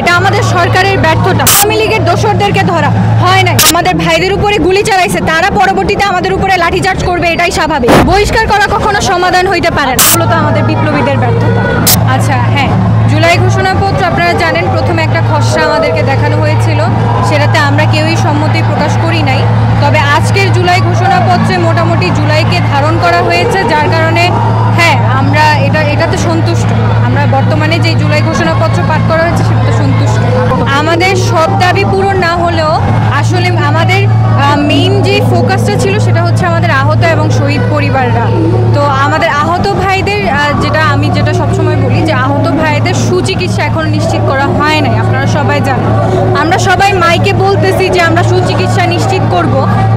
এটা আমাদের সরকারের ব্যর্থতা। আওয়ামী লীগের দোসরদেরকে ধরা হয় নাই, আমাদের ভাইদের উপরে গুলি চালাইছে, তারা পরবর্তীতে আমাদের উপরে লাঠিচার্জ করবে, এটাই স্বাভাবিক। বহিষ্কার করা কখনো সমাধান হইতে পারে না, মূলত আমাদের বিপ্লবীদের ব্যর্থতা। আচ্ছা হ্যাঁ, জুলাই ঘোষণাপত্র আপনারা জানেন প্রথমে একটা খসড়া আমাদেরকে দেখানো হয়েছিল, সেটাতে আমরা কেউই সম্মতি প্রকাশ করি নাই। তবে আজকের জুলাই ঘোষণাপত্রে মোটামুটি জুলাইকে ধারণ করা হয়েছে, যার কারণে হ্যাঁ আমরা এটাতে সন্তুষ্ট। আমরা বর্তমানে যে জুলাই ঘোষণাপত্র পাঠ করা হয়েছে সেটাতে সন্তুষ্ট। আমাদের সব দাবি পূরণ না হলেও আসলে আমাদের মেইন যে ফোকাসটা ছিল সেটা হচ্ছে আমাদের আহত এবং শহীদ পরিবাররা। তো আমাদের আহত ভাইদের যেটা সবসময় বলি যে আহত ভাইদের সুচিকিৎসা এখন নিশ্চিত করা হয় নাই, আপনারা সবাই জানেন। আমরা সবাই মাইকে বলতেছি যে আমরা সুচিকিৎসা নিশ্চিত করব,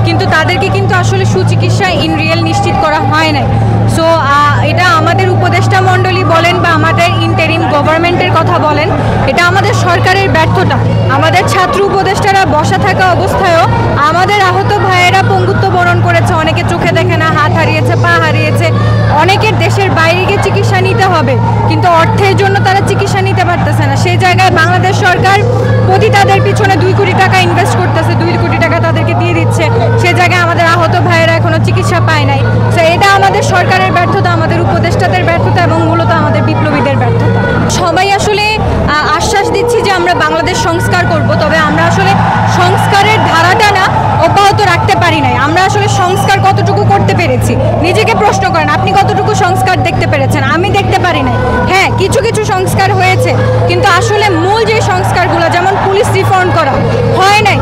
কিন্তু তাদেরকে কিন্তু আসলে সুচিকিৎসা ইন রিয়েল নিশ্চিত করা হয় নাই। সো এটা আমাদের উপদেষ্টা মণ্ডলী বলেন বা আমাদের ইন্টারিম গভর্নমেন্টের কথা বলেন, এটা আমাদের সরকারের ব্যর্থতা। আমাদের ছাত্র উপদেষ্টারা বসা থাকা অবস্থায়ও আমাদের আহত ভাইয়েরা পঙ্গুত্ব বরণ করেছে, অনেকে চোখে দেখে না, হাত হারিয়েছে, পা হারিয়েছে, অনেকের দেশের বাইরে গিয়ে চিকিৎসা নিতে হবে, কিন্তু অর্থের জন্য তারা চিকিৎসা নিতে পারতেছে না। সেই জায়গায় বাংলাদেশ সরকার প্রতি তাদের পিছনে 2 কোটি টাকা ইনভেস্ট করতেছে, 2 কোটি টাকা তাদেরকে দিয়ে দিচ্ছে, সে জায়গায় আমাদের আহত ভাইয়েরা এখনও চিকিৎসা পায় নাই। তো এটা আমাদের সরকারের ব্যর্থতা, আমাদের উপদেষ্টাদের ব্যর্থতা এবং মূলত আমাদের বিপ্লবীদের ব্যর্থতা। সবাই আসলে আশ্বাস দিচ্ছি যে আমরা বাংলাদেশ সংস্কার করব, তবে আমরা আসলে সংস্কারের ধারাটা না অব্যাহত রাখতে পারি নাই। আমরা আসলে সংস্কার কতটুকু করতে পেরেছি নিজেকে প্রশ্ন করেন, আপনি কতটুকু সংস্কার দেখতে পেরেছেন? আমি দেখতে পারি নাই। হ্যাঁ, কিছু কিছু সংস্কার হয়েছে, কিন্তু আসলে মূল যে সংস্কারগুলো, যেমন পুলিশ রিফর্ম করা হয় নাই,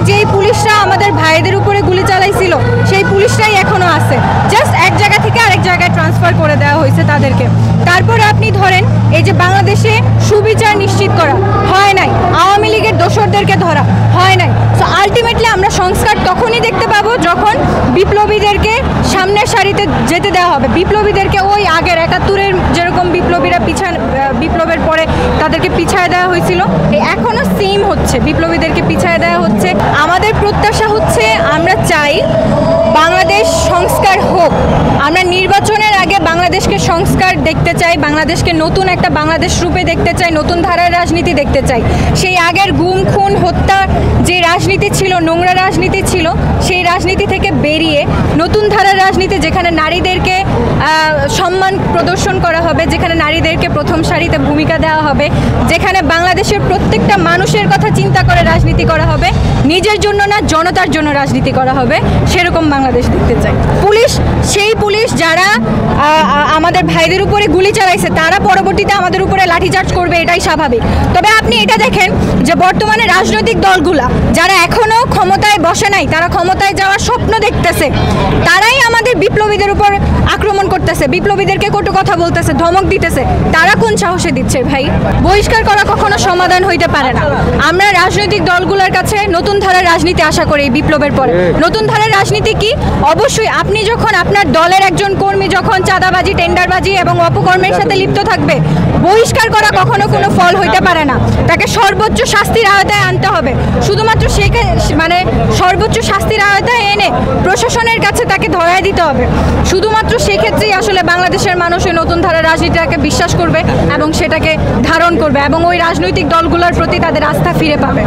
যেই পুলিশরা আমাদের ভাইদের উপরে গুলি চালাইছিল সেই পুলিশরাই এখনো আছে, জাস্ট এক জায়গা থেকে আরেক জায়গায় ট্রান্সফার করে দেওয়া হয়েছে তাদেরকে। তারপরে আপনি ধরেন এই যে বাংলাদেশে সুবিচার নিশ্চিত করা হয় নাই, আওয়ামী লীগের দোসরদেরকে ধরা হয় নাই। সো আলটিমেটলি আমরা সংস্কার তখনই দেখতে পাবো যখন বিপ্লবীদেরকে সামনের সারিতে যেতে দেওয়া হবে। বিপ্লবীদেরকে ওই আগের 71-এর যেরকম বিপ্লবীরা বিপ্লবের পরে তাদেরকে পিছায় দেওয়া হয়েছিল, এখনও সেম হচ্ছে, বিপ্লবীদেরকে পিছায় দেওয়া হচ্ছে। আমাদের প্রত্যাশা হচ্ছে, আমরা চাই বাংলাদেশ সংস্কার হোক। আমরা নির্বাচনের আগে বাংলাদেশকে সংস্কার দেখতে চাই, বাংলাদেশকে নতুন একটা বাংলাদেশ রূপে দেখতে চাই, নতুন ধারার রাজনীতি দেখতে চাই। সেই আগের গুম খুন হত্যা যে রাজনীতি ছিল, নোংরা রাজনীতি ছিল, সেই রাজনীতি থেকে বেরিয়ে নতুন ধারার রাজনীতি, যেখানে নারীদেরকে সম্মান প্রদর্শন করা হবে, যেখানে নারীদেরকে প্রথম সারিতে ভূমিকা দেওয়া হবে, যেখানে বাংলাদেশের প্রত্যেকটা মানুষের কথা চিন্তা করে রাজনীতি করা হবে, নিজের জন্য না জনতার জন্য রাজনীতি করা হবে, সেরকম বাংলাদেশ দেখতে চাই। সেই পুলিশ যারা আমাদের ভাইদের উপরে গুলি চালাইছে, তারা পরবর্তীতে আমাদের উপরে লাঠিচার্জ করবে, এটাই স্বাভাবিক। তবে আপনি এটা দেখেন যে বর্তমানে রাজনৈতিক দলগুলা যারা এখনো ক্ষমতায় বসে নাই, তারা ক্ষমতায় যাওয়ার স্বপ্ন দেখতেছে, তারাই আমাদের বিপ্লবীদের উপর আক্রমণ করতেছে, বিপ্লবীদেরকে কটু কথা বলতেছে, ধমক দিতেছে। তারা কোন সাহসে দিচ্ছে ভাই? বহিষ্কার করা কখনো সমাধান হইতে পারে না। আমরা রাজনৈতিক দলগুলোর কাছে নতুন ধারার রাজনীতি আশা করি এই বিপ্লবের পরে। নতুন ধারার রাজনীতি কি? অবশ্যই আপনি যখন আপনার দলের একজন কর্মী যখন চাঁদাবাজি, টেন্ডারবাজি এবং অপকর্মের সাথে লিপ্ত থাকবে, বহিষ্কার করা কখনো কোনো ফল হইতে পারে না। তাকে সর্বোচ্চ শাস্তির আওতায় আনতে হবে। শুধুমাত্র সর্বোচ্চ শাস্তির আওতায় এনে প্রশাসনের কাছে তাকে ধরায় দিতে হবে। শুধুমাত্র সেক্ষেত্রেই আসলে বাংলাদেশের মানুষ ওই নতুন ধারার রাজনীতিটাকে বিশ্বাস করবে এবং সেটাকে ধারণ করবে এবং ওই রাজনৈতিক দলগুলোর প্রতি তাদের আস্থা ফিরে পাবে।